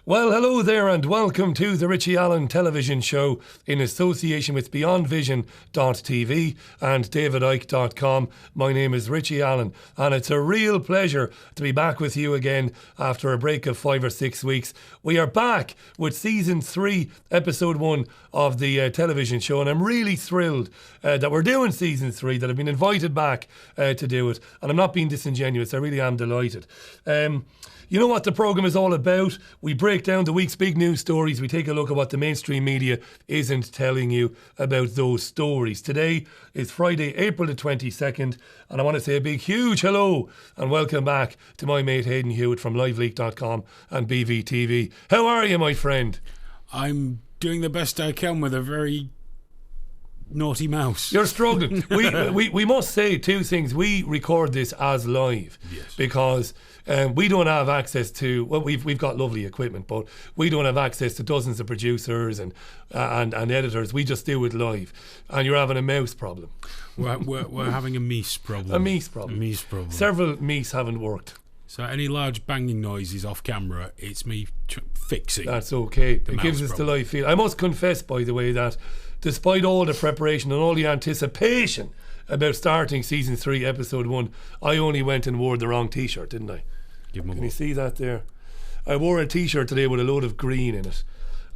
Well, hello there and welcome to the Richie Allen Television Show in association with BeyondVision.tv and DavidIke.com. My name is Richie Allen and it's a real pleasure to be back with you again after a break of 5 or 6 weeks. We are back with Season 3, Episode 1 of the television show, and I'm really thrilled that we're doing Season 3, that I've been invited back to do it, and I'm not being disingenuous, I really am delighted. You know what the programme is all about? We break down the week's big news stories. We take a look at what the mainstream media isn't telling you about those stories. Today is Friday, April the 22nd, and I want to say a big, huge hello and welcome back to my mate Hayden Hewitt from liveleak.com and BVTV. How are you, my friend? I'm doing the best I can with a very naughty mouse. You're struggling. we must say two things. We record this as live, yes, because we don't have access to, well, we've got lovely equipment, but we don't have access to dozens of producers and editors. We just do it live, and you're having a mouse problem. We're having a meese problem. A meese problem. A meese problem. Several meese haven't worked. So any large banging noises off camera, it's me fixing. That's okay. It gives us problem. the live feel. I must confess, by the way, that despite all the preparation and all the anticipation about starting Season 3, Episode 1, I only went and wore the wrong T-shirt, didn't I? Can you see that there? I wore a T-shirt today with a load of green in it,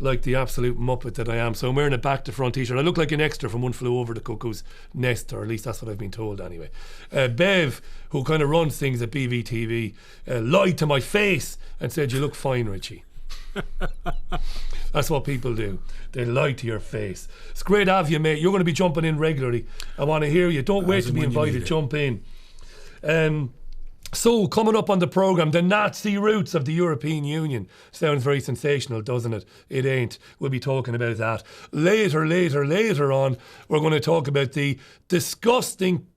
like the absolute muppet that I am. So I'm wearing a back-to-front T-shirt. I look like an extra from One Flew Over the Cuckoo's Nest, or at least that's what I've been told anyway. Bev, who kind of runs things at BVTV, lied to my face and said, "You look fine, Richie." That's what people do. They lie to your face. It's great to have you, mate. You're going to be jumping in regularly. I want to hear you. Don't wait to be invited. Jump in. So, coming up on the programme, the Nazi roots of the European Union. Sounds very sensational, doesn't it? It ain't. We'll be talking about that. Later on, we're going to talk about the disgusting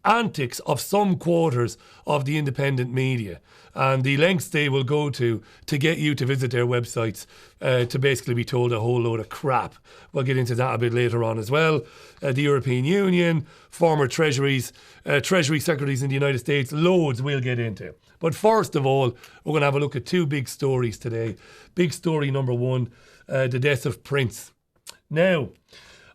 antics of some quarters of the independent media and the lengths they will go to get you to visit their websites to basically be told a whole load of crap. We'll get into that a bit later on as well. The European Union, former Treasury secretaries in the United States, loads we'll get into. But first of all, we're going to have a look at two big stories today. Big story number one, the death of Prince. Now,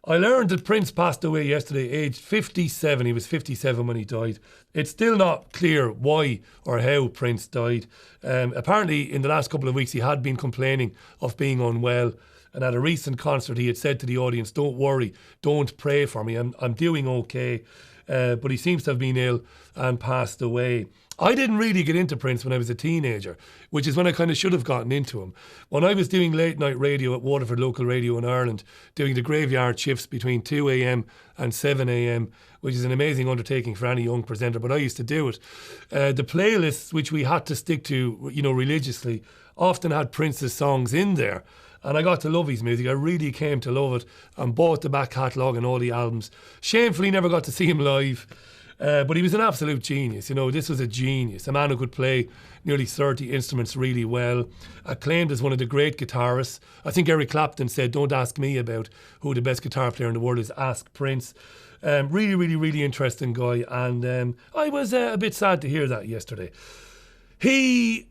I learned that Prince passed away yesterday, aged 57. He was 57 when he died. It's still not clear why or how Prince died. Apparently, in the last couple of weeks, he had been complaining of being unwell. And at a recent concert, he had said to the audience, "Don't worry, don't pray for me. I'm doing okay." But he seems to have been ill and passed away. I didn't really get into Prince when I was a teenager, which is when I kind of should have gotten into him. When I was doing late night radio at Waterford Local Radio in Ireland, doing the graveyard shifts between 2 a.m. and 7 a.m, which is an amazing undertaking for any young presenter, but I used to do it. The playlists, which we had to stick to, religiously, often had Prince's songs in there. And I got to love his music. I really came to love it and bought the back catalogue and all the albums. Shamefully never got to see him live. But he was an absolute genius. This was a genius. A man who could play nearly 30 instruments really well. Acclaimed as one of the great guitarists. I think Eric Clapton said, "Don't ask me about who the best guitar player in the world is. Ask Prince." Really, really, really interesting guy. And I was a bit sad to hear that yesterday. He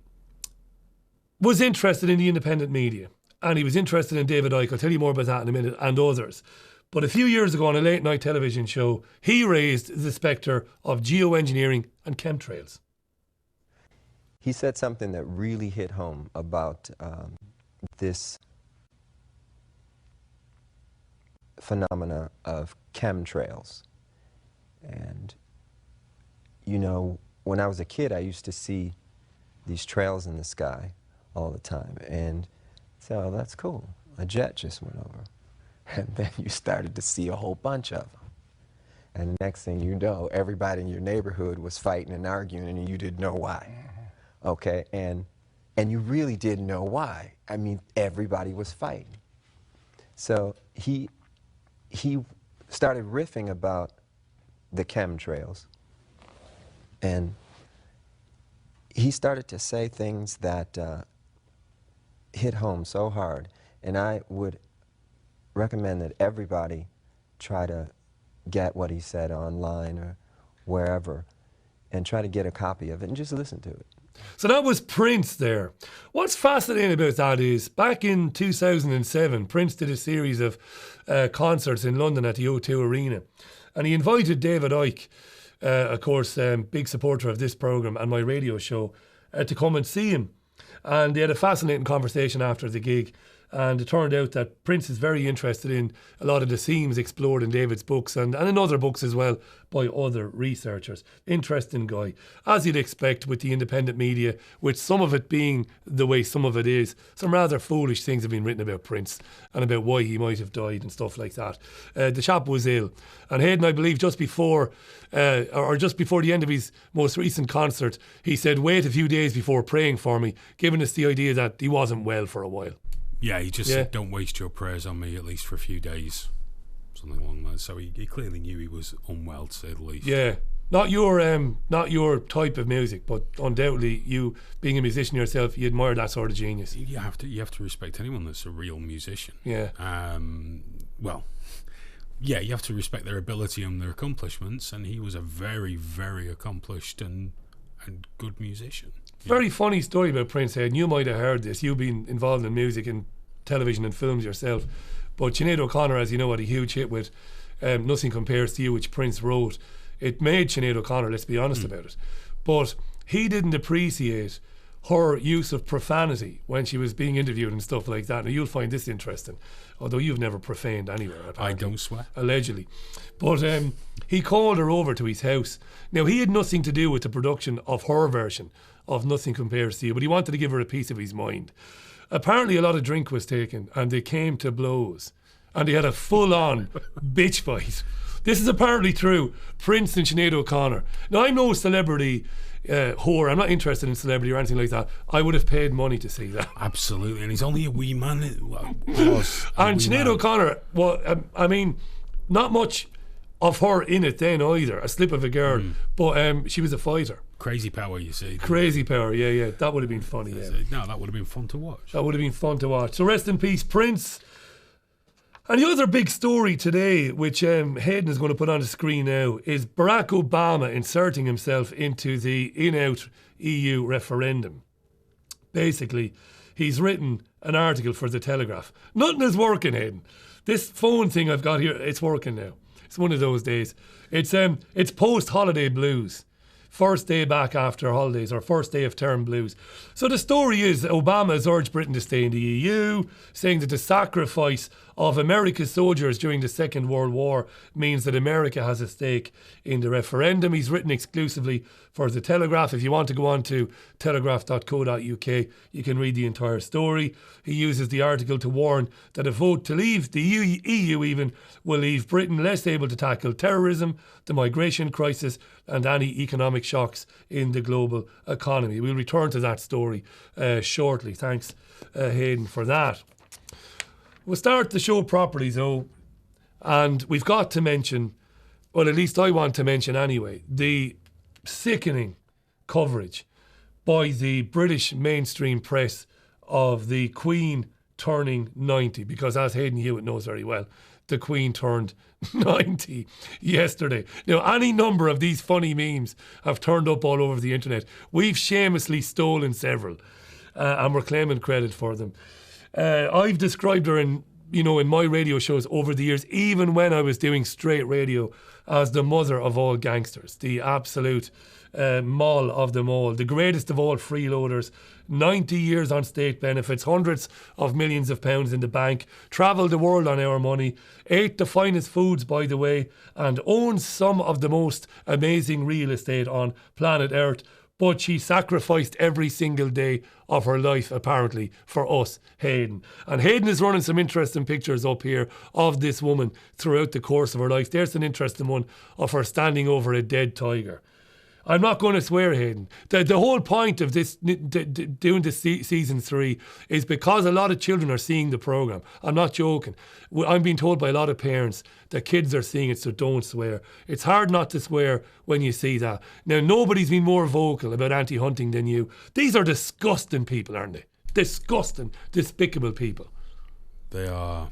was interested in the independent media. And he was interested in David Icke. I'll tell you more about that in a minute, and others. But a few years ago on a late night television show, he raised the spectre of geoengineering and chemtrails. He said something that really hit home about this phenomena of chemtrails. And, when I was a kid, I used to see these trails in the sky all the time. And so, oh, that's cool. A jet just went over. And then you started to see a whole bunch of them. And the next thing you know, everybody in your neighborhood was fighting and arguing and you didn't know why. Okay, and you really didn't know why. I mean, everybody was fighting. So he started riffing about the chemtrails. And he started to say things that hit home so hard. And I would recommend that everybody try to get what he said online or wherever and try to get a copy of it and just listen to it. So that was Prince there. What's fascinating about that is back in 2007, Prince did a series of concerts in London at the O2 Arena. And he invited David Icke, of course, big supporter of this programme and my radio show, to come and see him. And they had a fascinating conversation after the gig. And it turned out that Prince is very interested in a lot of the themes explored in David's books and in other books as well by other researchers. Interesting guy. As you'd expect with the independent media, with some of it being the way some of it is, some rather foolish things have been written about Prince and about why he might have died and stuff like that. The chap was ill. And Hayden, I believe, just before the end of his most recent concert, he said, wait a few days before praying for me, giving us the idea that he wasn't well for a while. Yeah, he just said, don't waste your prayers on me, at least for a few days. Something along that. So he clearly knew he was unwell, to say the least. Yeah. Not your type of music, but undoubtedly you, being a musician yourself, you admire that sort of genius. You have to respect anyone that's a real musician. Yeah. You have to respect their ability and their accomplishments, and he was a very, very accomplished and good musician. Very funny story about Prince, Hayden. You might have heard this. You've been involved in music and television and films yourself. But Sinead O'Connor, as you know, had a huge hit with Nothing Compares to You, which Prince wrote. It made Sinead O'Connor, let's be honest about it. But he didn't appreciate her use of profanity when she was being interviewed and stuff like that. Now, you'll find this interesting, although you've never profaned anywhere, apparently. I don't swear. Allegedly. But he called her over to his house. Now, he had nothing to do with the production of her version of Nothing Compares to You, but he wanted to give her a piece of his mind. Apparently a lot of drink was taken and they came to blows and they had a full-on bitch fight. This is apparently true. Prince and Sinead O'Connor. Now, I'm no celebrity whore. I'm not interested in celebrity or anything like that. I would have paid money to see that. Absolutely. And he's only a wee man. And Sinead O'Connor, well, I mean, not much of her in it then either. A slip of a girl. But she was a fighter. Crazy power, you see. Crazy power, yeah. That would have been funny, yeah. No, that would have been fun to watch. That would have been fun to watch. So rest in peace, Prince. And the other big story today, which Hayden is going to put on the screen now, is Barack Obama inserting himself into the in-out EU referendum. Basically, he's written an article for The Telegraph. Nothing is working, Hayden. This phone thing I've got here, it's working now. It's one of those days. It's post-holiday blues. First day back after holidays, or first day of term blues. So the story is Obama has urged Britain to stay in the EU, saying that the sacrifice of America's soldiers during the Second World War means that America has a stake in the referendum. He's written exclusively for The Telegraph. If you want to go on to telegraph.co.uk, you can read the entire story. He uses the article to warn that a vote to leave the EU even will leave Britain less able to tackle terrorism, the migration crisis and any economic shocks in the global economy. We'll return to that story shortly. Thanks, Hayden, for that. We'll start the show properly, though, and we've got to mention, well, at least I want to mention anyway, the sickening coverage by the British mainstream press of the Queen turning 90, because as Hayden Hewitt knows very well, the Queen turned 90 yesterday. Now, any number of these funny memes have turned up all over the internet. We've shamelessly stolen several, and we're claiming credit for them. I've described her in my radio shows over the years, even when I was doing straight radio, as the mother of all gangsters, the absolute moll of them all, the greatest of all freeloaders, 90 years on state benefits, hundreds of millions of pounds in the bank, travelled the world on our money, ate the finest foods, by the way, and owns some of the most amazing real estate on planet Earth. But she sacrificed every single day of her life, apparently, for us, Hayden. And Hayden is running some interesting pictures up here of this woman throughout the course of her life. There's an interesting one of her standing over a dead tiger. I'm not going to swear, Hayden. The whole point of this doing this season 3 is because a lot of children are seeing the programme. I'm not joking. I'm being told by a lot of parents that kids are seeing it, so don't swear. It's hard not to swear when you see that. Now, nobody's been more vocal about anti-hunting than you. These are disgusting people, aren't they? Disgusting, despicable people. They are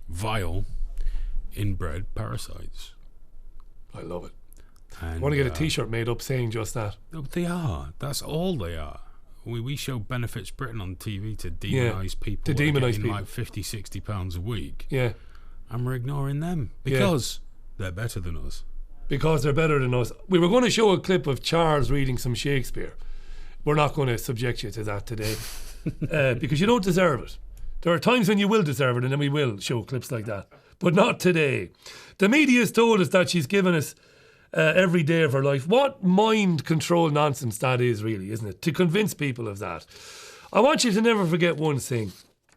vile, inbred parasites. I love it. And, I want to get a T-shirt made up saying just that. No, they are. That's all they are. We show Benefits Britain on TV to demonise people. To demonise people. Like £50-60 a week. Yeah. And we're ignoring them because they're better than us. Because they're better than us. We were going to show a clip of Charles reading some Shakespeare. We're not going to subject you to that today because you don't deserve it. There are times when you will deserve it, and then we will show clips like that. But not today. The media has told us that she's given us every day of her life. What mind control nonsense that is, really, isn't it? To convince people of that. I want you to never forget one thing.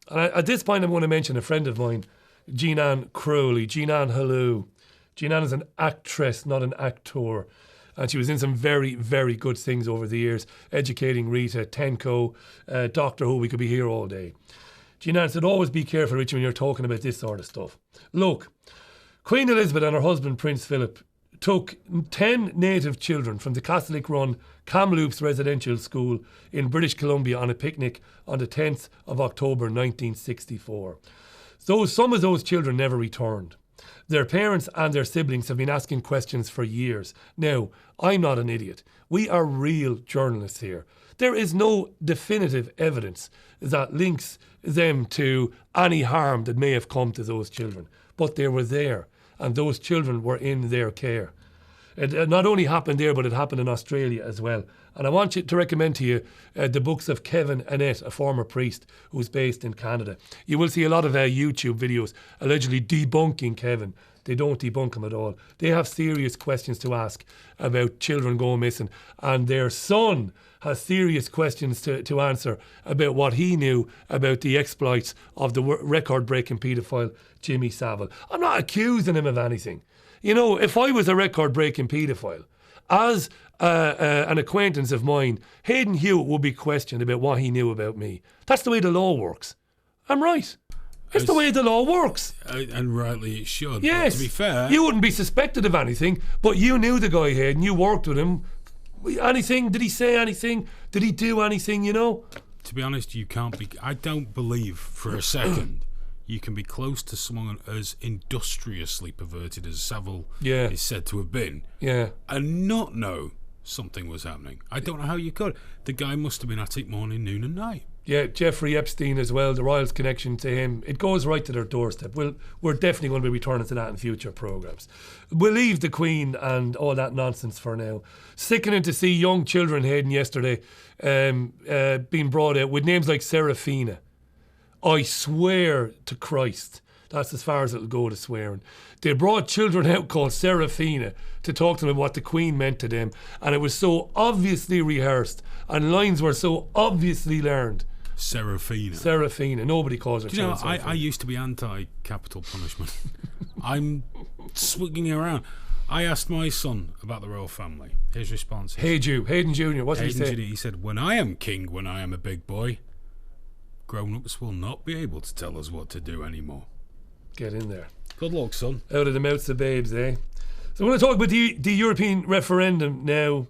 And at this point, I'm going to mention a friend of mine, Jean-Anne Crowley. Jean-Anne, hello. Jean-Anne is an actress, not an actor. And she was in some very, very good things over the years. Educating Rita, Tenko, Doctor Who. We could be here all day. Jean-Anne said, always be careful, Richie, when you're talking about this sort of stuff. Look, Queen Elizabeth and her husband, Prince Philip, took 10 native children from the Catholic-run Kamloops Residential School in British Columbia on a picnic on the 10th of October 1964. Some of those children never returned. Their parents and their siblings have been asking questions for years. Now, I'm not an idiot. We are real journalists here. There is no definitive evidence that links them to any harm that may have come to those children. But they were there, and those children were in their care. It not only happened there, but it happened in Australia as well. And I want you to recommend to you the books of Kevin Annett, a former priest who's based in Canada. You will see a lot of YouTube videos allegedly debunking Kevin. They don't debunk him at all. They have serious questions to ask about children going missing. And their son has serious questions to answer about what he knew about the exploits of the record-breaking paedophile Jimmy Savile. I'm not accusing him of anything. You know, if I was a record-breaking paedophile, as an acquaintance of mine, Hayden Hewitt would be questioned about what he knew about me. That's the way the law works. I'm right. It's the way the law works. And rightly it should. Yes. But to be fair, you wouldn't be suspected of anything, but you knew the guy, Hayden. You worked with him. Anything? Did he say anything? Did he do anything, you know? To be honest, you can't be... I don't believe for a second you can be close to someone as industriously perverted as Savile is said to have been and not know something was happening. I don't know how you could. The guy must have been at it morning, noon and night. Yeah, Jeffrey Epstein as well, the Royals' connection to him, it goes right to their doorstep. We're definitely going to be returning to that in future programmes. We'll leave the Queen and all that nonsense for now. Sickening to see young children, Hayden, yesterday being brought out with names like Serafina. I swear to Christ, that's as far as it'll go to swearing. They brought children out called Serafina to talk to them about what the Queen meant to them, and it was so obviously rehearsed and lines were so obviously learned. Serafina. Nobody calls her. Do you know, I used to be anti-capital punishment. I'm swinging around. I asked my son about the royal family. His response is, Hayden Jr. What did he say? He said, when I am king, when I am a big boy, grown-ups will not be able to tell us what to do anymore. Get in there. Good luck, son. Out of the mouths of babes, eh? So I'm going to talk about the European referendum now.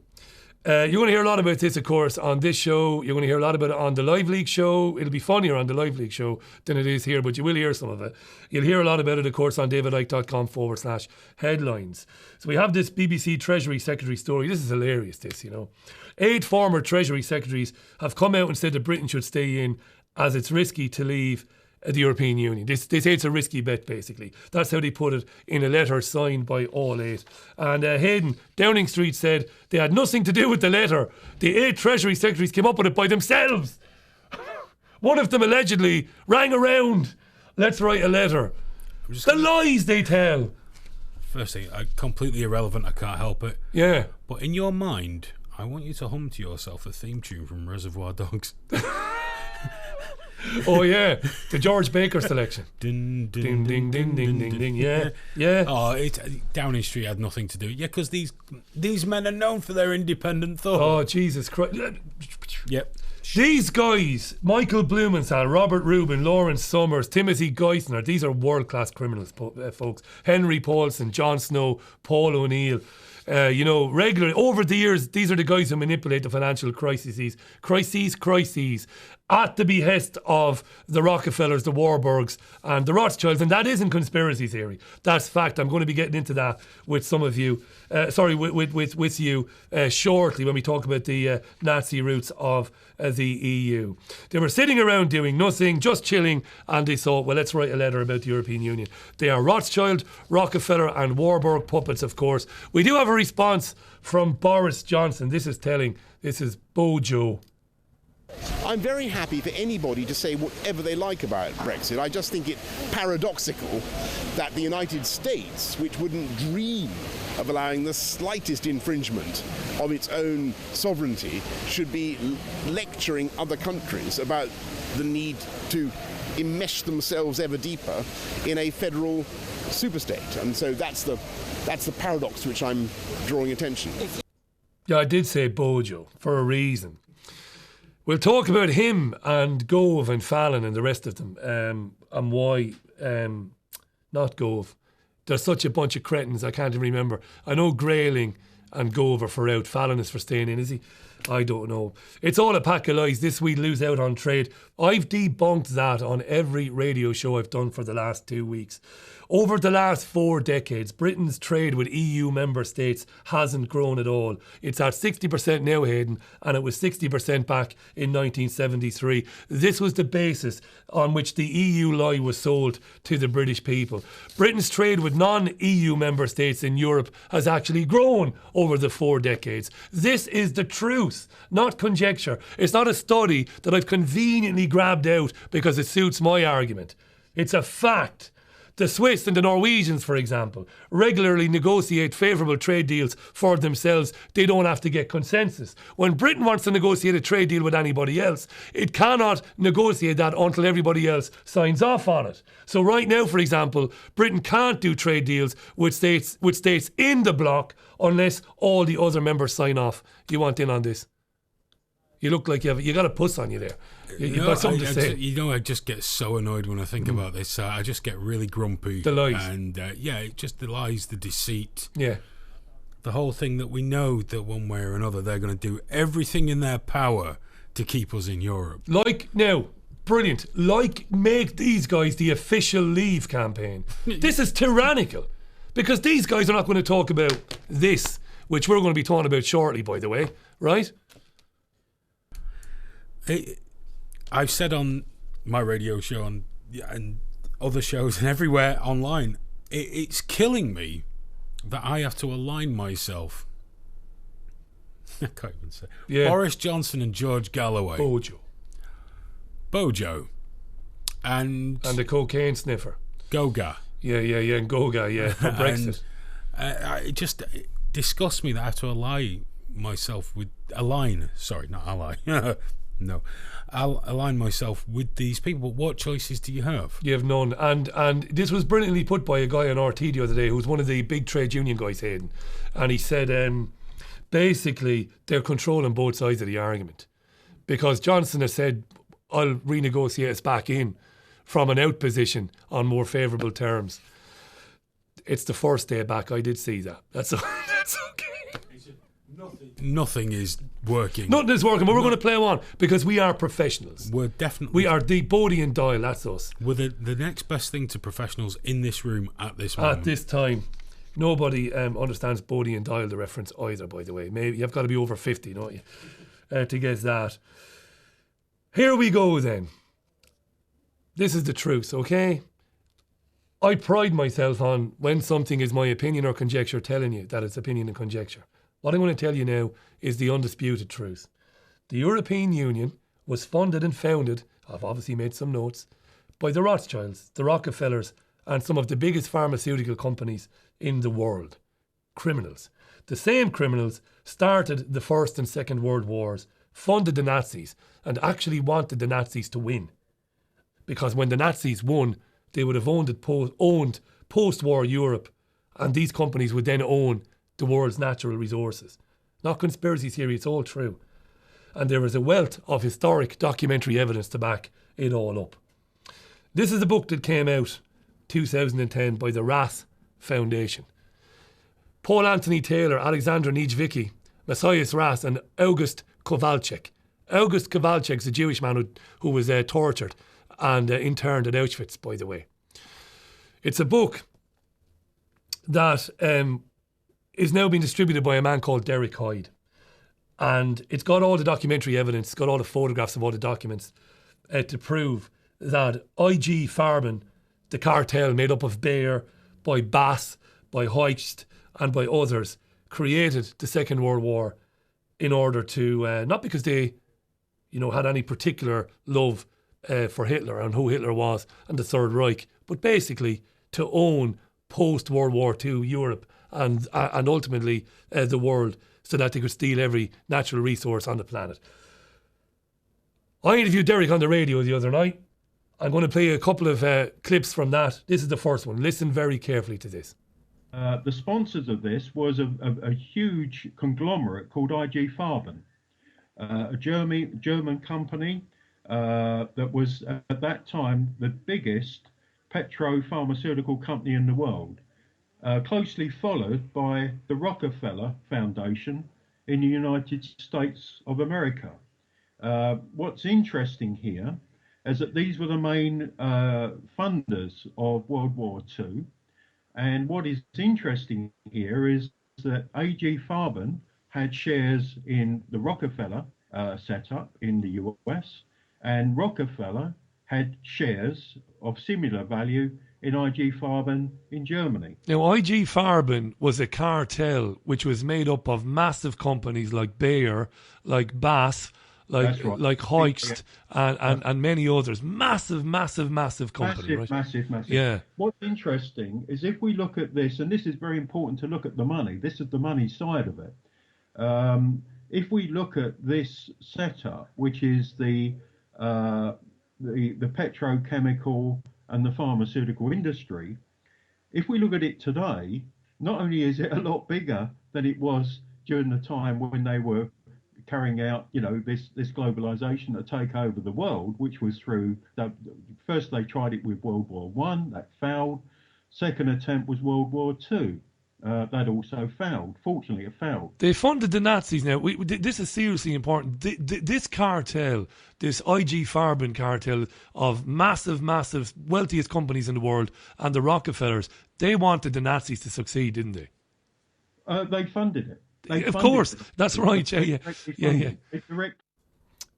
You're going to hear a lot about this, of course, on this show. You're going to hear a lot about it on the Live League show. It'll be funnier on the Live League show than it is here, but you will hear some of it. You'll hear a lot about it, of course, on davidicke.com/headlines. So we have this BBC Treasury Secretary story. This is hilarious, this, you know. 8 former Treasury Secretaries have come out and said that Britain should stay in as it's risky to leave the European Union. They say it's a risky bet, basically. That's how they put it in a letter signed by all 8. And Hayden, Downing Street said they had nothing to do with the letter. The 8 Treasury Secretaries came up with it by themselves. One of them allegedly rang around. Let's write a letter. The lies they tell. First thing, completely irrelevant, I can't help it. Yeah. But in your mind, I want you to hum to yourself the theme tune from Reservoir Dogs. Oh yeah, the George Baker selection. Ding, Ding, ding, ding, ding, ding, ding. Yeah, yeah. Oh, Downing Street had nothing to do. Yeah, because these men are known for their independent thought. Oh, Jesus Christ. Yep. These guys, Michael Blumenthal, Robert Rubin, Lawrence Summers, Timothy Geithner, these are world-class criminals, folks. Henry Paulson, Jon Snow, Paul O'Neill. Regularly, over the years, these are the guys who manipulate the financial crises, at the behest of the Rockefellers, the Warburgs and the Rothschilds. And that isn't conspiracy theory. That's fact. I'm going to be getting into that with some of you, with you shortly when we talk about the Nazi roots of the EU. They were sitting around doing nothing, just chilling, and they thought, well, let's write a letter about the European Union. They are Rothschild, Rockefeller and Warburg puppets, of course. We do have a response from Boris Johnson. This is telling. This is Bojo. I'm very happy for anybody to say whatever they like about Brexit. I just think it paradoxical that the United States, which wouldn't dream of allowing the slightest infringement of its own sovereignty, should be lecturing other countries about the need to enmesh themselves ever deeper in a federal superstate. And so that's the paradox to which I'm drawing attention. Yeah, I did say Bojo for a reason. We'll talk about him and Gove and Fallon and the rest of them, and why, not Gove. There's such a bunch of cretins, I can't even remember. I know Grayling and Gove are for out. Fallon is for staying in, is he? I don't know. It's all a pack of lies. This we lose out on trade. I've debunked that on every radio show I've done for the last 2 weeks. Over the last 4 decades, Britain's trade with EU member states hasn't grown at all. It's at 60% now, Hayden, and it was 60% back in 1973. This was the basis on which the EU lie was sold to the British people. Britain's trade with non-EU member states in Europe has actually grown over the 4 decades. This is the truth, not conjecture. It's not a study that I've conveniently grabbed out because it suits my argument. It's a fact. The Swiss and the Norwegians, for example, regularly negotiate favourable trade deals for themselves. They don't have to get consensus. When Britain wants to negotiate a trade deal with anybody else, it cannot negotiate that until everybody else signs off on it. So right now, for example, Britain can't do trade deals with states in the bloc unless all the other members sign off. You want in on this? You look like you got a puss on you there. You've got something to say. I just get so annoyed when I think about this. I just get really grumpy. The lies. And it just the lies, the deceit. Yeah. The whole thing that we know that one way or another they're going to do everything in their power to keep us in Europe. Brilliant. Make these guys the official Leave campaign. This is tyrannical. Because these guys are not going to talk about this, which we're going to be talking about shortly, by the way. Right? I've said on my radio show and other shows and everywhere online, it's killing me that I have to align myself. I can't even say. Yeah. Boris Johnson and George Galloway. Bojo. And the cocaine sniffer. Goga. Yeah, and Goga, for Brexit. It just disgusts me that I have to align myself with... No, I'll align myself with these people. But what choices do you have? You have none. And this was brilliantly put by a guy on RT the other day who's one of the big trade union guys, Hayden. And he said, basically, they're controlling both sides of the argument. Because Johnson has said, I'll renegotiate us back in from an out position on more favourable terms. It's the first day back. I did see that. That's okay. Nothing is working. Nothing is working, but we're going to play on because we are professionals. We are the Bodie and Dial, that's us. We're the next best thing to professionals in this room at this moment. At this time. Nobody understands Bodie and Dial, the reference either, by the way. Maybe you've got to be over 50, don't you, to get that. Here we go then. This is the truth, okay? I pride myself on when something is my opinion or conjecture telling you that it's opinion and conjecture. What I'm going to tell you now is the undisputed truth. The European Union was funded and founded, I've obviously made some notes, by the Rothschilds, the Rockefellers, and some of the biggest pharmaceutical companies in the world. Criminals. The same criminals started the First and Second World Wars, funded the Nazis, and actually wanted the Nazis to win. Because when the Nazis won, they would have owned post-war Europe, and these companies would then own the world's natural resources. Not conspiracy theory, it's all true. And there is a wealth of historic documentary evidence to back it all up. This is a book that came out 2010 by the Rath Foundation. Paul Anthony Taylor, Alexandra Niedzwiecki, Matthias Rath and August Kowalczyk August Kowalczyk's a Jewish man who was tortured and interned at Auschwitz, by the way. It's a book that is now being distributed by a man called Derek Hyde. And it's got all the documentary evidence, it's got all the photographs of all the documents to prove that IG Farben, the cartel made up of Bayer, by Bass, by Hoist and by others, created the Second World War in order to, not because they, had any particular love for Hitler and who Hitler was and the Third Reich, but basically to own post-World War II Europe and ultimately the world, so that they could steal every natural resource on the planet. I interviewed Derek on the radio the other night. I'm going to play a couple of clips from that. This is the first one. Listen very carefully to this. The sponsors of this was a huge conglomerate called IG Farben, a German company that was at that time the biggest petro-pharmaceutical company in the world, closely followed by the Rockefeller Foundation in the United States of America. What's interesting here is that these were the main funders of World War II. And what is interesting here is that AG Farben had shares in the Rockefeller setup in the US, and Rockefeller had shares of similar value in IG Farben in Germany. Now, IG Farben was a cartel which was made up of massive companies like Bayer, like Bass, like Hoist and many others. Massive company, right? Massive. Yeah. What's interesting is if we look at this, and this is very important to look at the money. This is the money side of it. If we look at this setup, which is the petrochemical and the pharmaceutical industry, if we look at it today, not only is it a lot bigger than it was during the time when they were carrying out, this globalization to take over the world, which was through first they tried it with World War I, that failed. Second attempt was World War II. That also failed. Fortunately, it failed. They funded the Nazis now. This is seriously important. This cartel, this IG Farben cartel of massive, wealthiest companies in the world and the Rockefellers, they wanted the Nazis to succeed, didn't they? They funded it. Of course, that's right. Yeah.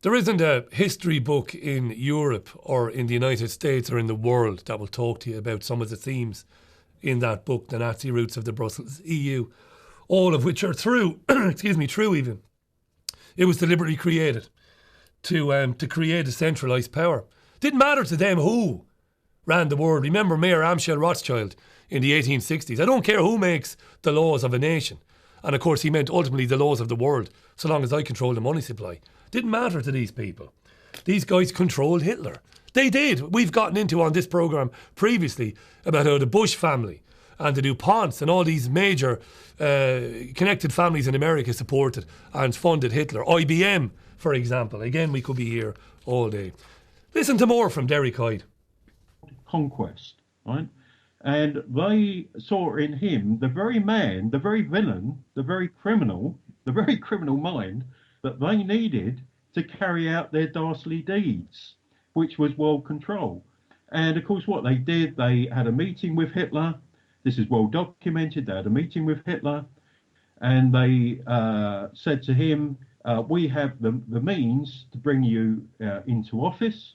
There isn't a history book in Europe or in the United States or in the world that will talk to you about some of the themes in that book, The Nazi Roots of the Brussels EU, all of which are true even. It was deliberately created to create a centralised power. Didn't matter to them who ran the world. Remember Mayor Amschel Rothschild in the 1860s. I don't care who makes the laws of a nation. And of course he meant ultimately the laws of the world, so long as I control the money supply. Didn't matter to these people. These guys controlled Hitler. They did. We've gotten into on this programme previously about how the Bush family and the DuPonts and all these major connected families in America supported and funded Hitler. IBM, for example. Again, we could be here all day. Listen to more from Derek Hyde. Conquest, right? And they saw in him the very man, the very villain, the very criminal mind that they needed to carry out their dastardly deeds, which was world control. And of course, what they did, they had a meeting with Hitler. This is well documented. They had a meeting with Hitler, and they said to him, we have the means to bring you into office.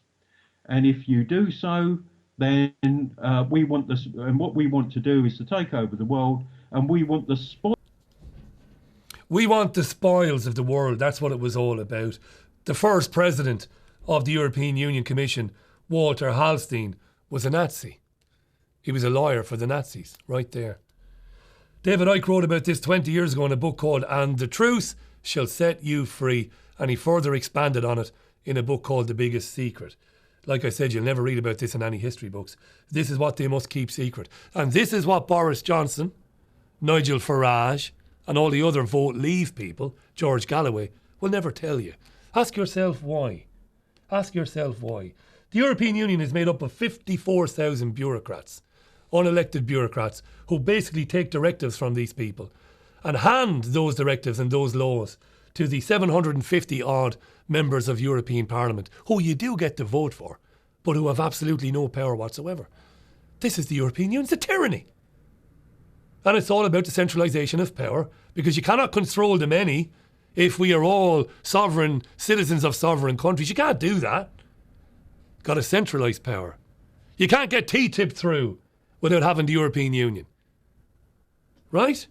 And if you do so, then we want this, and what we want to do is to take over the world, and we want the spoils. We want the spoils of the world. That's what it was all about. The first president of the European Union Commission, Walter Hallstein, was a Nazi. He was a lawyer for the Nazis, right there. David Icke wrote about this 20 years ago in a book called And the Truth Shall Set You Free, and he further expanded on it in a book called The Biggest Secret. Like I said, you'll never read about this in any history books. This is what they must keep secret. And this is what Boris Johnson, Nigel Farage, and all the other vote leave people, George Galloway, will never tell you. Ask yourself why. Ask yourself why. The European Union is made up of 54,000 bureaucrats, unelected bureaucrats, who basically take directives from these people and hand those directives and those laws to the 750 odd members of European Parliament who you do get to vote for, but who have absolutely no power whatsoever. This is the European Union. It's a tyranny. And it's all about the centralisation of power, because you cannot control the many if we are all sovereign citizens of sovereign countries. You can't do that. You've got to centralise power. You can't get TTIP through without having the European Union. Right?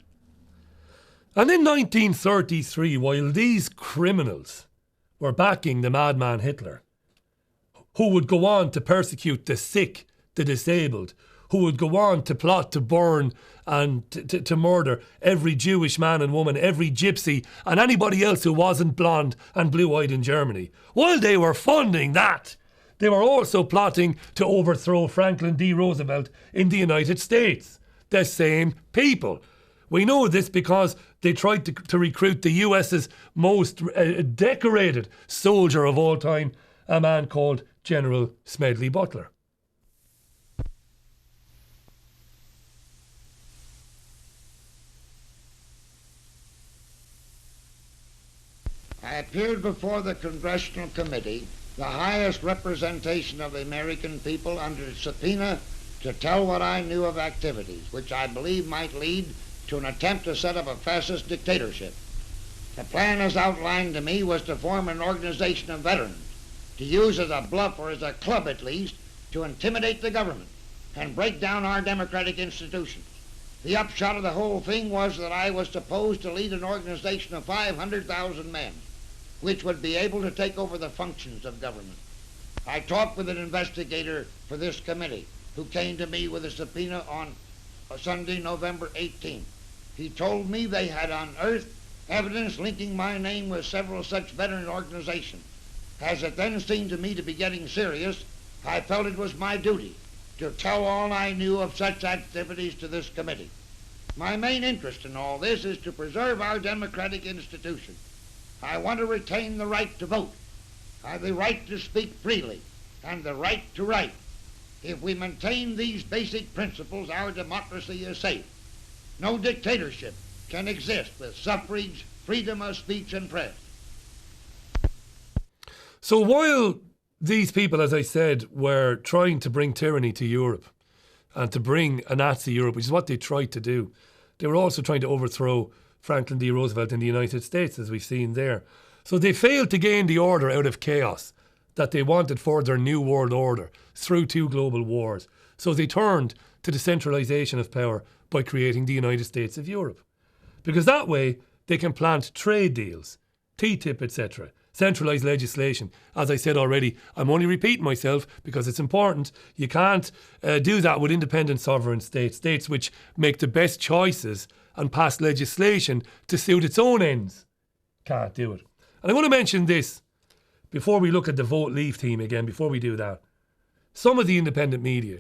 And in 1933, while these criminals were backing the madman Hitler, who would go on to persecute the sick, the disabled, who would go on to plot to burn and to murder every Jewish man and woman, every gypsy and anybody else who wasn't blonde and blue-eyed in Germany. While they were funding that, they were also plotting to overthrow Franklin D. Roosevelt in the United States. The same people. We know this because they tried to recruit the US's most decorated soldier of all time, a man called General Smedley Butler. I appeared before the Congressional Committee, the highest representation of the American people, under subpoena to tell what I knew of activities which I believe might lead to an attempt to set up a fascist dictatorship. The plan as outlined to me was to form an organization of veterans, to use as a bluff, or as a club at least, to intimidate the government and break down our democratic institutions. The upshot of the whole thing was that I was supposed to lead an organization of 500,000 men, which would be able to take over the functions of government. I talked with an investigator for this committee who came to me with a subpoena on Sunday, November 18th. He told me they had unearthed evidence linking my name with several such veteran organizations. As it then seemed to me to be getting serious, I felt it was my duty to tell all I knew of such activities to this committee. My main interest in all this is to preserve our democratic institutions. I want to retain the right to vote, the right to speak freely, and the right to write. If we maintain these basic principles, our democracy is safe. No dictatorship can exist with suffrage, freedom of speech and press. So while these people, as I said, were trying to bring tyranny to Europe and to bring a Nazi Europe, which is what they tried to do, they were also trying to overthrow Franklin D. Roosevelt in the United States, as we've seen there. So they failed to gain the order out of chaos that they wanted for their new world order through 2 global wars. So they turned to the centralisation of power by creating the United States of Europe. Because that way they can plant trade deals, TTIP, etc., centralised legislation. As I said already, I'm only repeating myself because it's important. You can't do that with independent sovereign states, states which make the best choices and pass legislation to suit its own ends. Can't do it. And I want to mention this before we look at the Vote Leave team again, before we do that. Some of the independent media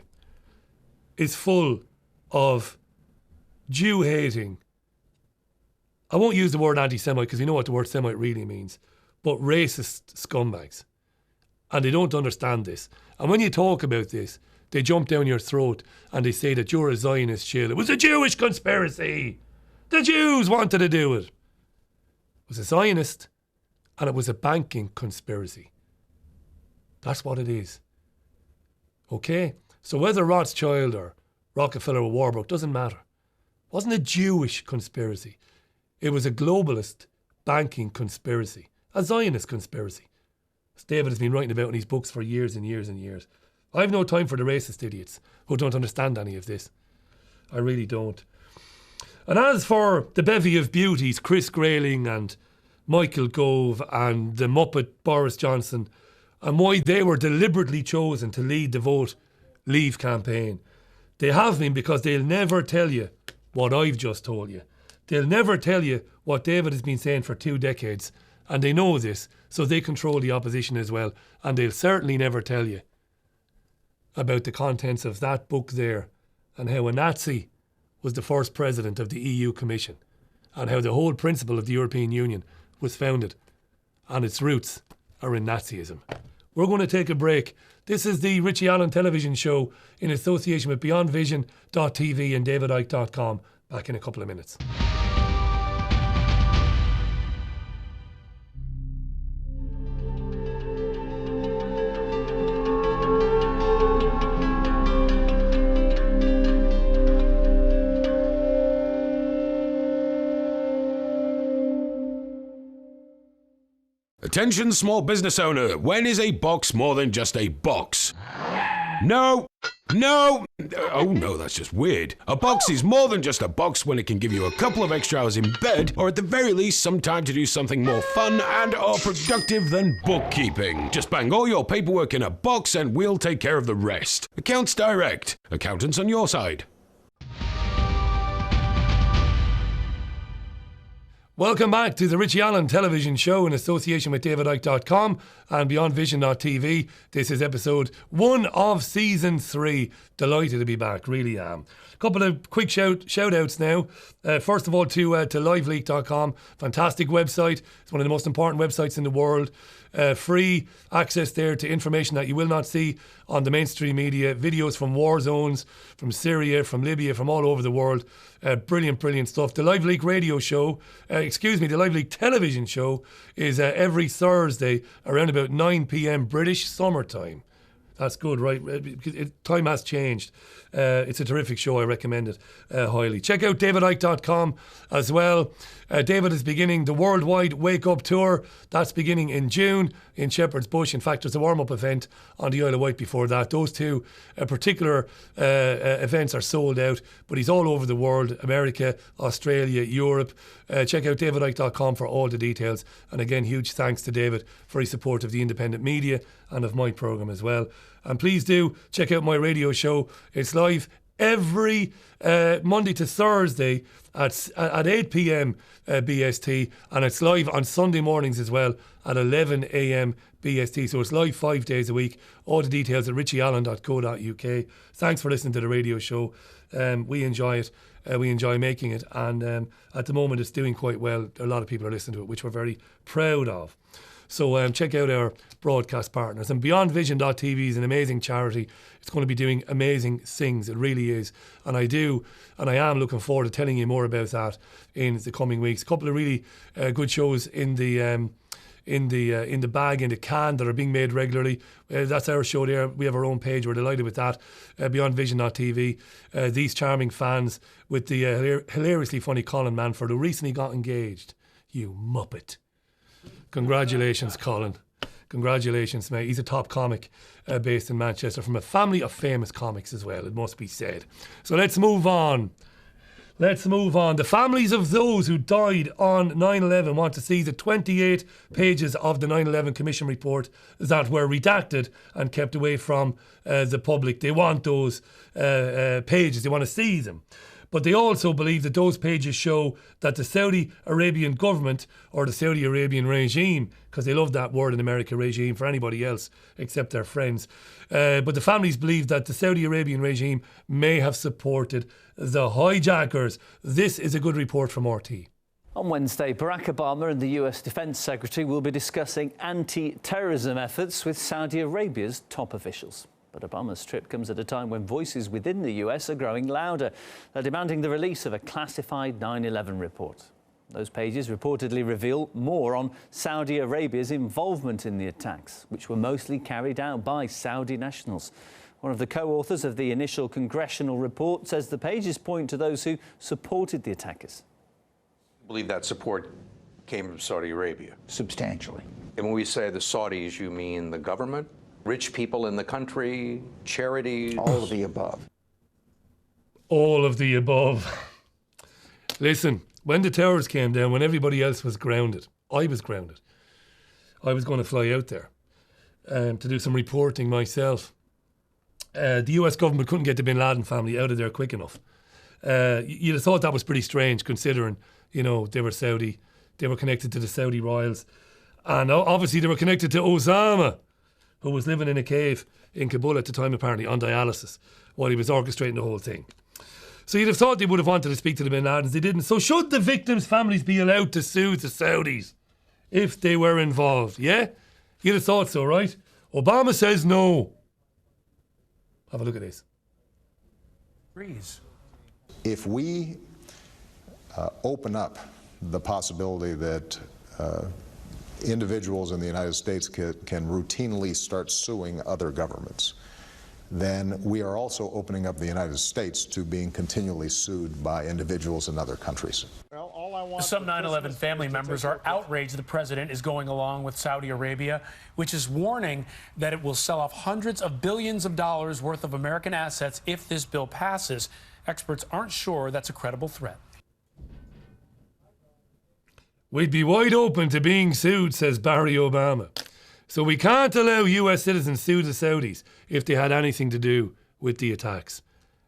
is full of Jew-hating, I won't use the word anti-Semite because you know what the word Semite really means, but racist scumbags. And they don't understand this. And when you talk about this, they jump down your throat and they say that you're a Zionist shill. It was a Jewish conspiracy. The Jews wanted to do it. It was a Zionist and it was a banking conspiracy. That's what it is. Okay? So whether Rothschild or Rockefeller or Warburg, doesn't matter. It wasn't a Jewish conspiracy. It was a globalist banking conspiracy. A Zionist conspiracy. As David has been writing about in his books for years and years and years. I have no time for the racist idiots who don't understand any of this. I really don't. And as for the bevy of beauties, Chris Grayling and Michael Gove and the Muppet Boris Johnson, and why they were deliberately chosen to lead the Vote Leave campaign, they have been because they'll never tell you what I've just told you. They'll never tell you what David has been saying for 2 decades, and they know this, so they control the opposition as well, and they'll certainly never tell you about the contents of that book there, and how a Nazi was the first president of the EU Commission, and how the whole principle of the European Union was founded, and its roots are in Nazism. We're going to take a break. This is the Richie Allen Television Show in association with BeyondVision.tv and DavidIke.com. Back in a couple of minutes. Attention small business owner, when is a box more than just a box? No! No! Oh no, that's just weird. A box is more than just a box when it can give you a couple of extra hours in bed, or at the very least some time to do something more fun and or productive than bookkeeping. Just bang all your paperwork in a box and we'll take care of the rest. Accounts Direct. Accountants on your side. Welcome back to the Richie Allen Television Show in association with DavidIke.com and BeyondVision.tv. This is episode 1 of season 3. Delighted to be back, really am. A couple of quick shout outs now. First of all to liveleak.com. Fantastic website. It's one of the most important websites in the world. Free access there to information that you will not see on the mainstream media. Videos from war zones, from Syria, from Libya, from all over the world. Brilliant stuff. The Live Leak radio show, the Live Leak television show is every Thursday around about 9 p.m. British summertime. That's good, right? Time has changed. It's a terrific show. I recommend it highly. Check out DavidIke.com as well. David is beginning the worldwide Wake Up Tour. That's beginning in June in Shepherd's Bush. In fact, there's a warm-up event on the Isle of Wight before that. Those two particular events are sold out, but he's all over the world, America, Australia, Europe. Check out DavidIke.com for all the details. And again, huge thanks to David for his support of the independent media and of my programme as well. And please do check out my radio show. It's live every Monday to Thursday at 8 p.m. BST, and it's live on Sunday mornings as well at 11 a.m. BST. So it's live 5 days a week. All the details at richieallen.co.uk. Thanks for listening to the radio show. We enjoy it. We enjoy making it, and at the moment it's doing quite well. A lot of people are listening to it, which we're very proud of. So check out our broadcast partners. And BeyondVision.tv is an amazing charity. It's going to be doing amazing things. It really is. And I am looking forward to telling you more about that in the coming weeks. A couple of really good shows in the bag, in the can, that are being made regularly. That's our show there. We have our own page. We're delighted with that. BeyondVision.tv. These charming fans with the hilariously funny Colin Manford, who recently got engaged. You muppet. Congratulations, Colin. Congratulations, mate. He's a top comic based in Manchester, from a family of famous comics as well, it must be said. So let's move on. The families of those who died on 9/11 want to see the 28 pages of the 9/11 Commission report that were redacted and kept away from the public. They want those pages. They want to see them. But they also believe that those pages show that the Saudi Arabian government, or the Saudi Arabian regime, because they love that word in America, regime, for anybody else except their friends. But the families believe that the Saudi Arabian regime may have supported the hijackers. This is a good report from RT. On Wednesday, Barack Obama and the US Defense Secretary will be discussing anti-terrorism efforts with Saudi Arabia's top officials. But Obama's trip comes at a time when voices within the US are growing louder. They're demanding the release of a classified 9/11 report. Those pages reportedly reveal more on Saudi Arabia's involvement in the attacks, which were mostly carried out by Saudi nationals. One of the co-authors of the initial congressional report says the pages point to those who supported the attackers. I believe that support came from Saudi Arabia. Substantially. And when we say the Saudis, you mean the government? Rich people in the country, charities? All of the above. All of the above. Listen, when the towers came down, when everybody else was grounded, I was grounded. I was going to fly out there to do some reporting myself. The US government couldn't get the Bin Laden family out of there quick enough. You'd have thought that was pretty strange, considering, they were Saudi, they were connected to the Saudi royals, and obviously they were connected to Osama, who was living in a cave in Kabul at the time, apparently, on dialysis, while he was orchestrating the whole thing. So you'd have thought they would have wanted to speak to the Bin Ladens. They didn't. So should the victims' families be allowed to sue the Saudis if they were involved? Yeah? You'd have thought so, right? Obama says no. Have a look at this. Freeze. If we open up the possibility that individuals in the United States can routinely start suing other governments, then we are also opening up the United States to being continually sued by individuals in other countries. Well, all I Some 9/11 family members are outraged the president is going along with Saudi Arabia, which is warning that it will sell off hundreds of billions of dollars worth of American assets if this bill passes. Experts aren't sure that's a credible threat. We'd be wide open to being sued, says Barry Obama. So we can't allow US citizens sue the Saudis if they had anything to do with the attacks.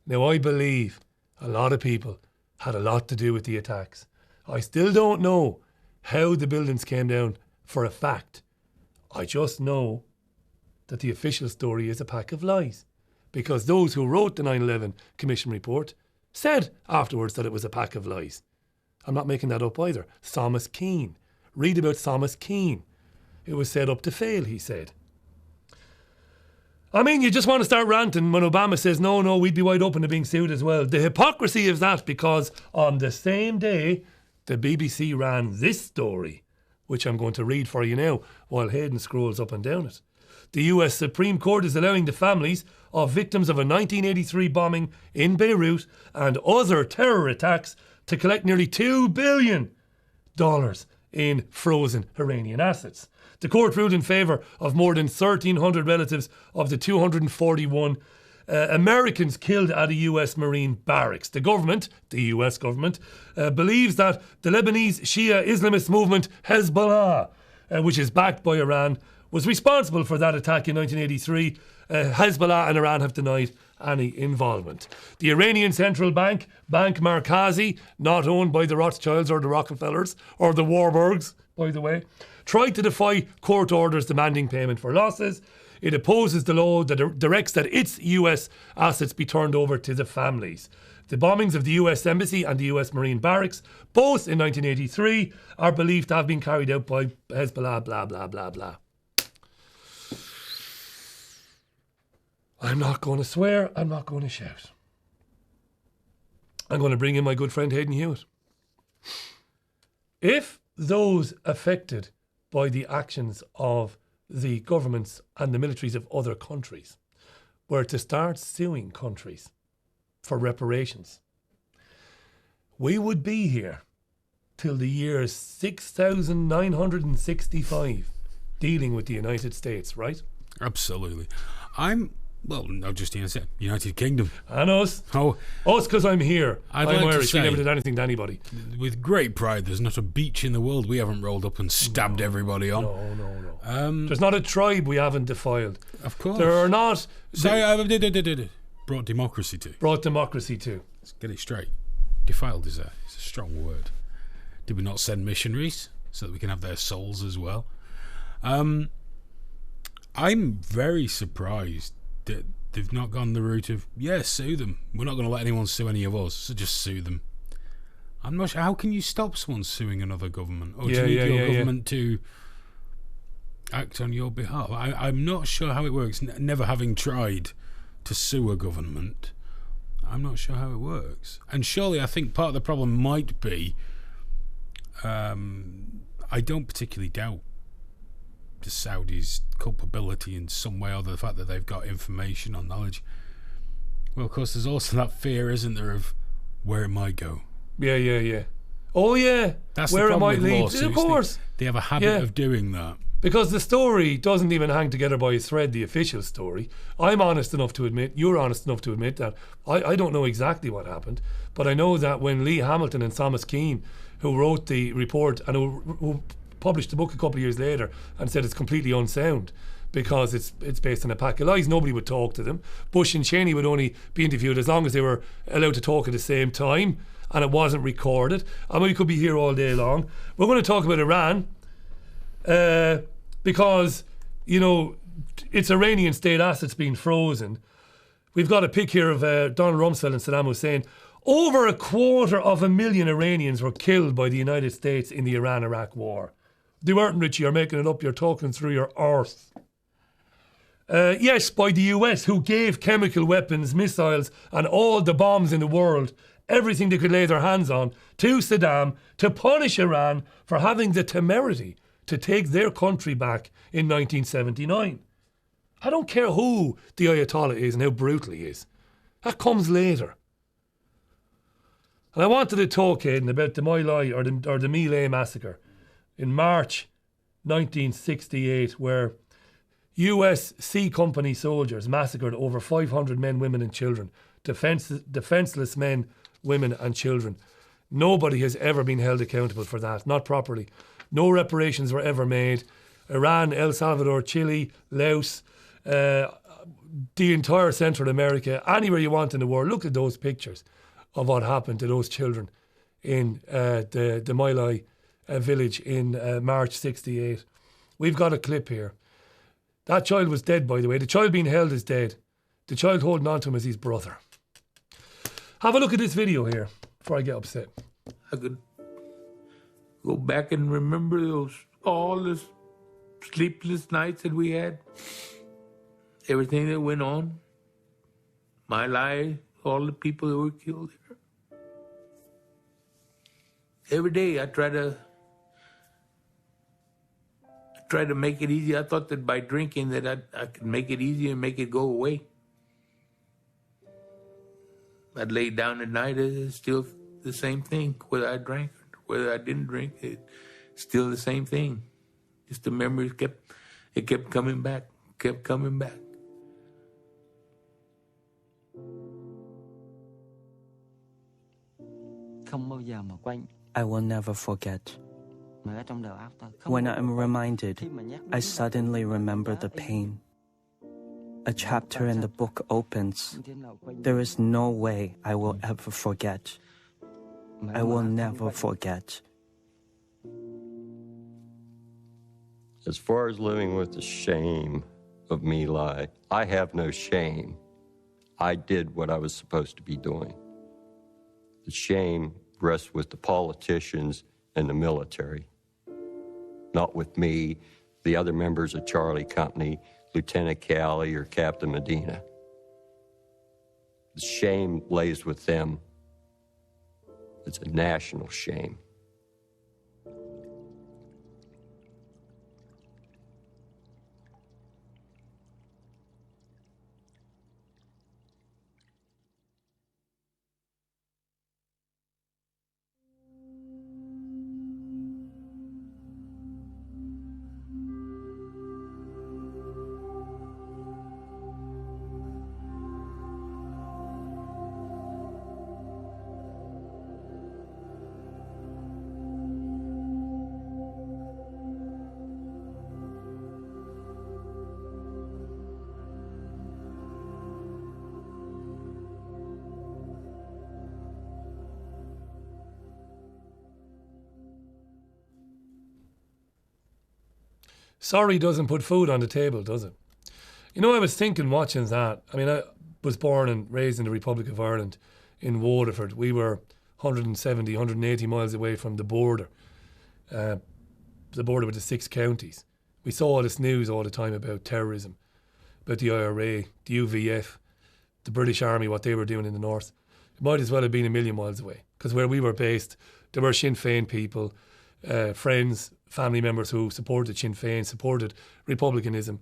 Now, I believe a lot of people had a lot to do with the attacks. I still don't know how the buildings came down for a fact. I just know that the official story is a pack of lies, because those who wrote the 9/11 Commission report said afterwards that it was a pack of lies. I'm not making that up either. Thomas Keane. Read about Thomas Keane. It was set up to fail, he said. I mean, you just want to start ranting when Obama says, no, we'd be wide open to being sued as well. The hypocrisy of that, because on the same day, the BBC ran this story, which I'm going to read for you now, while Hayden scrolls up and down it. The US Supreme Court is allowing the families of victims of a 1983 bombing in Beirut and other terror attacks to collect nearly $2 billion in frozen Iranian assets. The court ruled in favour of more than 1,300 relatives of the 241 Americans killed at a US Marine barracks. The government, the US government, believes that the Lebanese Shia Islamist movement Hezbollah, which is backed by Iran, was responsible for that attack in 1983. Hezbollah and Iran have denied any involvement. The Iranian central bank, Bank Markazi, not owned by the Rothschilds or the Rockefellers or the Warburgs, by the way, tried to defy court orders demanding payment for losses. It opposes the law that directs that its US assets be turned over to the families. The bombings of the US Embassy and the US Marine Barracks, both in 1983, are believed to have been carried out by Hezbollah, blah, blah, blah, blah. I'm not going to swear, I'm not going to shout. I'm going to bring in my good friend Hayden Hewitt. If those affected by the actions of the governments and the militaries of other countries were to start suing countries for reparations, we would be here till the year 6,965 dealing with the United States, right? Absolutely. Not just the United Kingdom. And us. Oh, us, because I'm here. I'm like Irish. We never did anything to anybody. With great pride, there's not a beach in the world we haven't rolled up and stabbed everybody on. No. There's not a tribe we haven't defiled. Of course. There are not. Brought democracy to. Let's get it straight. Defiled is a strong word. Did we not send missionaries so that we can have their souls as well? I'm very surprised that they've not gone the route of, sue them. We're not going to let anyone sue any of us, so just sue them. I'm not sure. How can you stop someone suing another government? Or do you need your government to act on your behalf? I'm not sure how it works. Never having tried to sue a government, I'm not sure how it works. And surely I think part of the problem might be, I don't particularly doubt the Saudis' culpability in some way, or the fact that they've got information or knowledge. Well, of course, there's also that fear, isn't there, of where it might go. Yeah. Oh, yeah. That's where the it might lead. Lawsuits. Of course. They have a habit of doing that. Because the story doesn't even hang together by a thread, the official story. I'm honest enough to admit, you're honest enough to admit that I don't know exactly what happened, but I know that when Lee Hamilton and Thomas Keane, who wrote the report and who published the book a couple of years later and said it's completely unsound because it's based on a pack of lies, nobody would talk to them. Bush and Cheney would only be interviewed as long as they were allowed to talk at the same time and it wasn't recorded. I mean, we could be here all day long. We're going to talk about Iran because, it's Iranian state assets being frozen. We've got a pic here of Donald Rumsfeld and Saddam Hussein. Over 250,000 Iranians were killed by the United States in the Iran-Iraq war. They weren't, Richie, you're making it up, you're talking through your arse. Yes, by the US, who gave chemical weapons, missiles, and all the bombs in the world, everything they could lay their hands on, to Saddam, to punish Iran for having the temerity to take their country back in 1979. I don't care who the Ayatollah is and how brutal he is. That comes later. And I wanted to talk, Aidan, about the My Lai or the My Lai massacre in March 1968, where US C Company soldiers massacred over 500 men, women and children. Defenseless men, women and children. Nobody has ever been held accountable for that, not properly. No reparations were ever made. Iran, El Salvador, Chile, Laos, the entire Central America, anywhere you want in the world, look at those pictures of what happened to those children in the My Lai village in March 68. We've got a clip here. That child was dead, by the way. The child being held is dead. The child holding on to him is his brother. Have a look at this video here before I get upset. I could go back and remember all the sleepless nights that we had. Everything that went on. My life, all the people that were killed here. Every day I try to make it easy. I thought that by drinking that I could make it easy and make it go away. I'd lay down at night, it's still the same thing. Whether I drank or whether I didn't drink, it's still the same thing. Just the memories kept coming back, kept coming back. I will never forget. When I'm reminded, I suddenly remember the pain. A chapter in the book opens. There is no way I will ever forget. I will never forget. As far as living with the shame of My Lai, I have no shame. I did what I was supposed to be doing. The shame rests with the politicians and the military, not with me, the other members of Charlie Company, Lieutenant Calley or Captain Medina. The shame lays with them. It's a national shame. Sorry doesn't put food on the table, does it? You know, I was thinking watching that. I mean, I was born and raised in the Republic of Ireland in Waterford. We were 170, 180 miles away from the border with the 6 counties. We saw all this news all the time about terrorism, about the IRA, the UVF, the British Army, what they were doing in the north. It might as well have been a million miles away, because where we were based, there were Sinn Féin people, friends, family members who supported Sinn Féin, supported republicanism,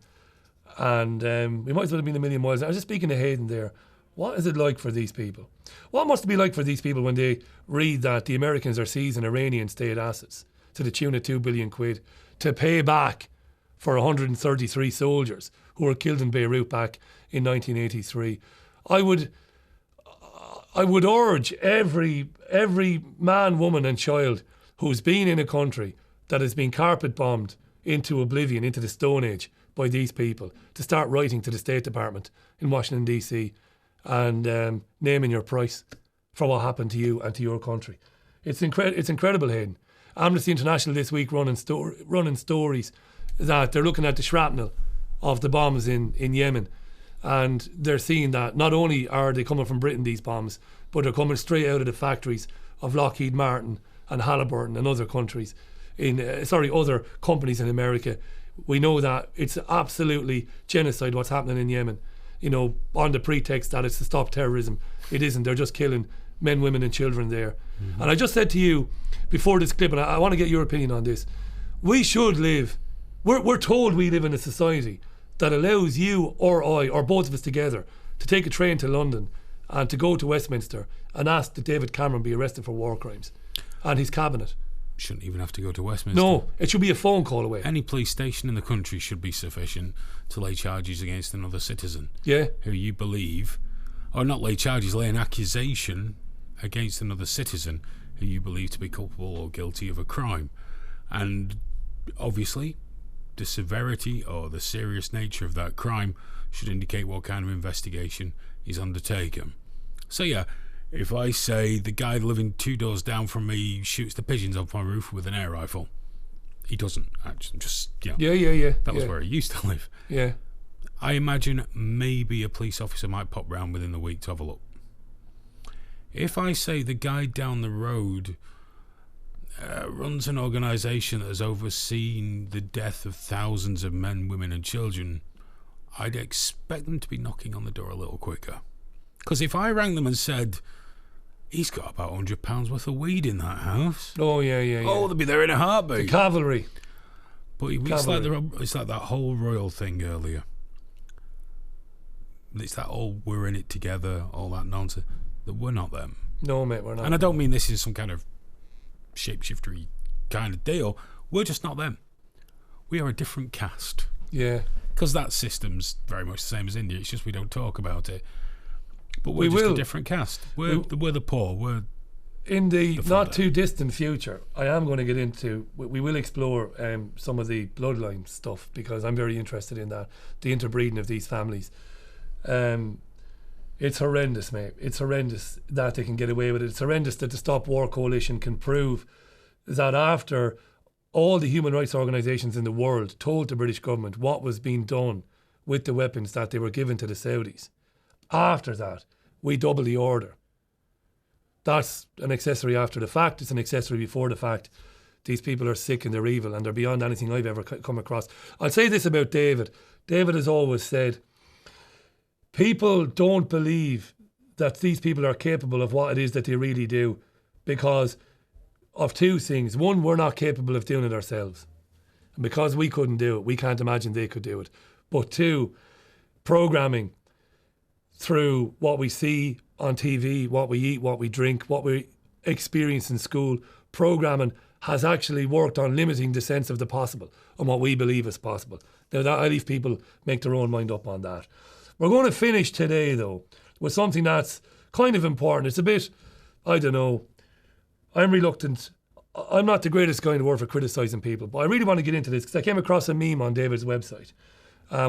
and we might as well have been a million miles. I was just speaking to Hayden there. What is it like for these people? What must it be like for these people when they read that the Americans are seizing Iranian state assets to the tune of £2 billion to pay back for 133 soldiers who were killed in Beirut back in 1983? I would urge every man, woman and child who's been in a country that has been carpet bombed into oblivion, into the Stone Age by these people, to start writing to the State Department in Washington DC and naming your price for what happened to you and to your country. It's incredible, Hayden. Amnesty International this week running stories that they're looking at the shrapnel of the bombs in Yemen, and they're seeing that not only are they coming from Britain, these bombs, but they're coming straight out of the factories of Lockheed Martin and Halliburton and other countries other companies in America. We know that it's absolutely genocide what's happening in Yemen, you know, on the pretext that it's to stop terrorism. It isn't. They're just killing men, women and children there. Mm-hmm. And I just said to you before this clip, and I want to get your opinion on this, we should live, we're told we live in a society that allows you or I, or both of us together, to take a train to London and to go to Westminster and ask that David Cameron be arrested for war crimes and his cabinet. Shouldn't even have to go to Westminster. No, it should be a phone call away. Any police station in the country should be sufficient to lay charges against another citizen. Yeah. Who you believe, or not lay charges, lay an accusation against another citizen who you believe to be culpable or guilty of a crime. And obviously, the severity or the serious nature of that crime should indicate what kind of investigation is undertaken. So yeah, if I say the guy living 2 doors down from me shoots the pigeons off my roof with an air rifle, he doesn't actually, just, you know, yeah. That was where he used to live. Yeah. I imagine maybe a police officer might pop round within the week to have a look. If I say the guy down the road runs an organisation that has overseen the death of thousands of men, women and children, I'd expect them to be knocking on the door a little quicker. Because if I rang them and said, he's got about £100 worth of weed in that house. Oh, yeah. Oh, they'll be there in a heartbeat. The cavalry. But it's like that whole royal thing earlier. It's that all we're in it together, all that nonsense. That we're not them. No, mate, we're not. And I don't mean this is some kind of shapeshiftery kind of deal. We're just not them. We are a different caste. Yeah. Because that system's very much the same as India. It's just we don't talk about it. But we're just a different caste. We're the poor. We're in the not too distant future. I am going to get into. We will explore some of the bloodline stuff because I'm very interested in that. The interbreeding of these families. It's horrendous, mate. It's horrendous that they can get away with it. It's horrendous that the Stop War Coalition can prove that after all the human rights organisations in the world told the British government what was being done with the weapons that they were given to the Saudis, after that, we double the order. That's an accessory after the fact. It's an accessory before the fact. These people are sick and they're evil and they're beyond anything I've ever come across. I'll say this about David. David has always said, people don't believe that these people are capable of what it is that they really do because of two things. One, we're not capable of doing it ourselves. And because we couldn't do it, we can't imagine they could do it. But two, programming through what we see on TV, what we eat, what we drink, what we experience in school, programming has actually worked on limiting the sense of the possible and what we believe is possible. Now, that I leave people make their own mind up on that. We're going to finish today, though, with something that's kind of important. It's a bit, I don't know, I'm reluctant. I'm not the greatest guy in the world for criticising people, but I really want to get into this because I came across a meme on David's website.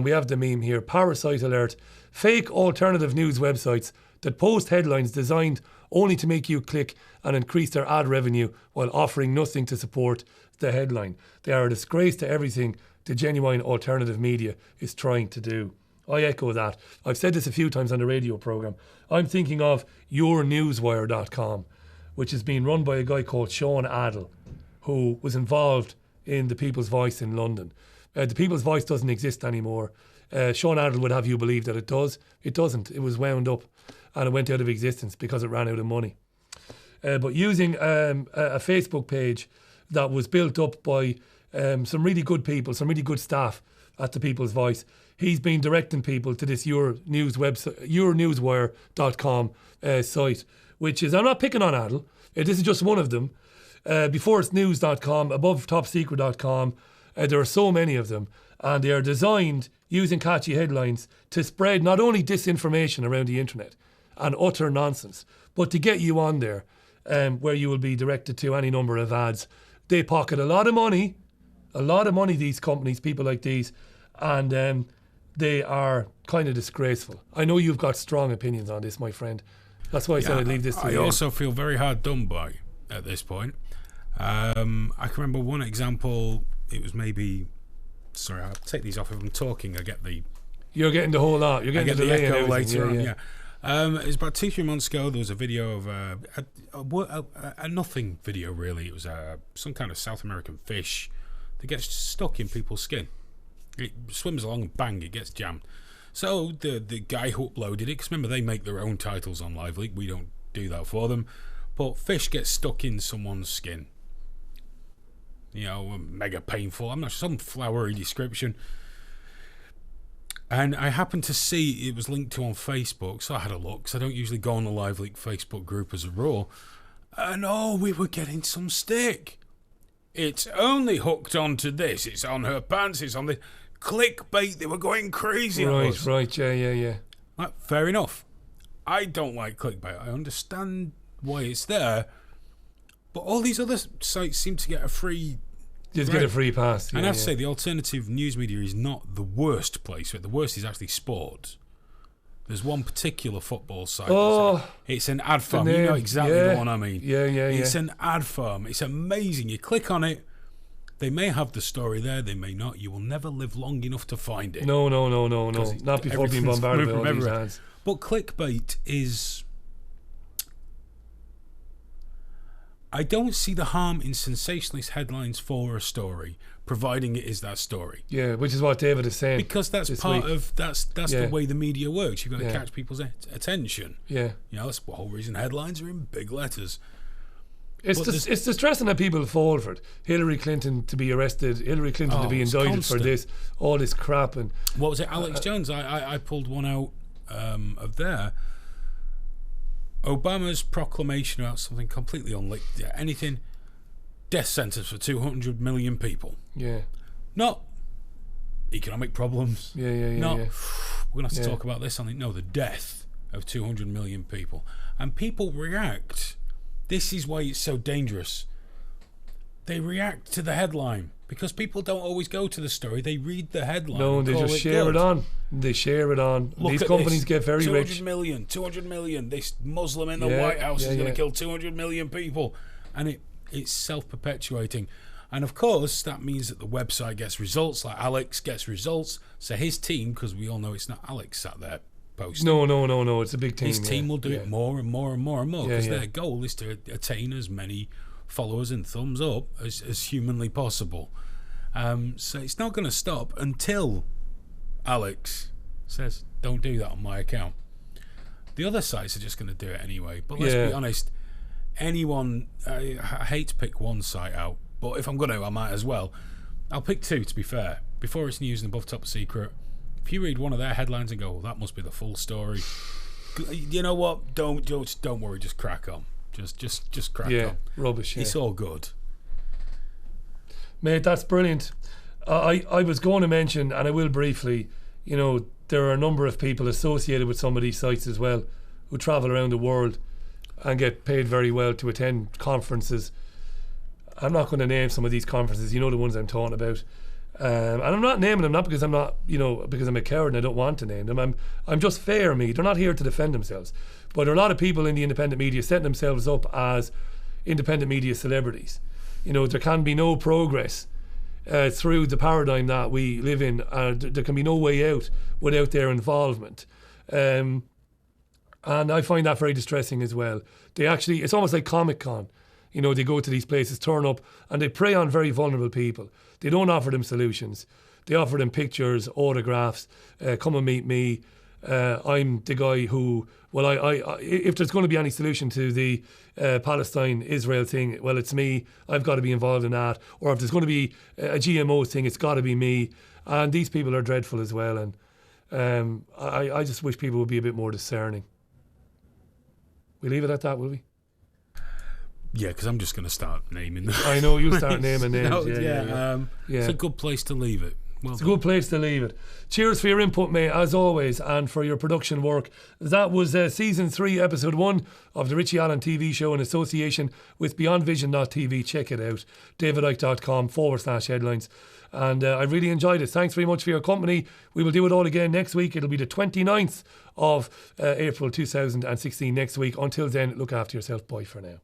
We have the meme here, Parasite Alert, fake alternative news websites that post headlines designed only to make you click and increase their ad revenue while offering nothing to support the headline. They are a disgrace to everything the genuine alternative media is trying to do. I echo that. I've said this a few times on the radio programme. I'm thinking of yournewswire.com, which is being run by a guy called Sean Adel, who was involved in the People's Voice in London. The People's Voice doesn't exist anymore. Sean Adel would have you believe that it does. It doesn't. It was wound up and it went out of existence because it ran out of money. But using a Facebook page that was built up by some really good people, some really good staff at the People's Voice, he's been directing people to this yournewswire.com site, which is, I'm not picking on Adel, this is just one of them. Before it's news.com, above topsecret.com, there are so many of them, and they are designed using catchy headlines to spread not only disinformation around the internet and utter nonsense, but to get you on there where you will be directed to any number of ads. They pocket a lot of money, these companies, people like these, and they are kind of disgraceful. I know you've got strong opinions on this, my friend. That's why I said I'd leave this to you. I also feel very hard done by at this point. I can remember one example. It was maybe... Sorry, I'll take these off. If I'm talking, I get the... You're getting the whole lot. You're getting the echo later on, yeah. It was about 2-3 months ago. There was a video of a nothing video, really. It was some kind of South American fish that gets stuck in people's skin. It swims along and bang, it gets jammed. So the guy who uploaded it, because remember they make their own titles on LiveLeak, we don't do that for them, but fish gets stuck in someone's skin. You know, mega painful. I'm not sure, some flowery description. And I happened to see it was linked to on Facebook, so I had a look, because I don't usually go on the Live Leak Facebook group as a rule. And we were getting some stick. It's only hooked onto this. It's on her pants. It's on the clickbait. They were going crazy. Right, yeah. Right, fair enough. I don't like clickbait. I understand why it's there, but all these other sites seem to get a free. Just get a free pass. And I have to say, the alternative news media is not the worst place. The worst is actually sport. There's one particular football site. It's an ad farm. You know exactly the one I mean. Yeah. It's an ad farm. It's amazing. You click on it. They may have the story there. They may not. You will never live long enough to find it. No. Not before being bombarded by all these ads. But clickbait is... I don't see the harm in sensationalist headlines for a story, providing it is that story. Yeah, which is what David is saying. Because that's part of that's the way the media works. You've got to catch people's attention. Yeah, that's the whole reason headlines are in big letters. It's distressing that people fall for it. Hillary Clinton to be arrested, Hillary Clinton to be indicted for this, all this crap. And what was it, Alex Jones? I pulled one out of there. Obama's proclamation about something completely unlinked. Anything, death sentence for 200 million people. Yeah. Not economic problems. Yeah. We're going to have to talk about this. No, the death of 200 million people. And people react. This is why it's so dangerous. They react to the headline. Because people don't always go to the story. They read the headline. No, they just share it on. They share it on. These companies get very rich. 200 million. This Muslim in the White House is going to kill 200 million people. And it's self-perpetuating. And of course, that means that the website gets results, like Alex gets results. So his team, because we all know it's not Alex sat there posting. No. It's a big team. His team will do it more and more and more and more. Because their goal is to attain as many followers and thumbs up as humanly possible. So it's not going to stop until Alex says, don't do that on my account. The other sites are just going to do it anyway. But let's be honest, anyone, I hate to pick one site out, but if I'm going to, I might as well. I'll pick two, to be fair. Before It's News and Above Top Secret, if you read one of their headlines and go, well, that must be the full story, you know what? Don't worry, just crack on. Just crack on. Rubbish. It's all good. Mate, that's brilliant. I was going to mention, and I will briefly, there are a number of people associated with some of these sites as well who travel around the world and get paid very well to attend conferences. I'm not going to name some of these conferences, the ones I'm talking about. And I'm not naming them, not because I'm not, because I'm a coward and I don't want to name them. I'm just fair, me. They're not here to defend themselves. But there are a lot of people in the independent media setting themselves up as independent media celebrities. There can be no progress through the paradigm that we live in. There can be no way out without their involvement. And I find that very distressing as well. It's almost like Comic-Con. They go to these places, turn up, and they prey on very vulnerable people. They don't offer them solutions. They offer them pictures, autographs, come and meet me. I'm the guy who, if there's going to be any solution to the Palestine-Israel thing, well, it's me. I've got to be involved in that. Or if there's going to be a GMO thing, it's got to be me. And these people are dreadful as well. And I just wish people would be a bit more discerning. We leave it at that, will we? Yeah, because I'm just going to start naming them. I know, you start naming names. It's a good place to leave it. It's a good place to leave it. Cheers for your input, mate, as always, and for your production work. That was Season 3, Episode 1 of the Richie Allen TV Show in association with BeyondVision.tv. Check it out, davidicke.com/headlines. And I really enjoyed it. Thanks very much for your company. We will do it all again next week. It'll be the 29th of April 2016 next week. Until then, look after yourself. Bye for now.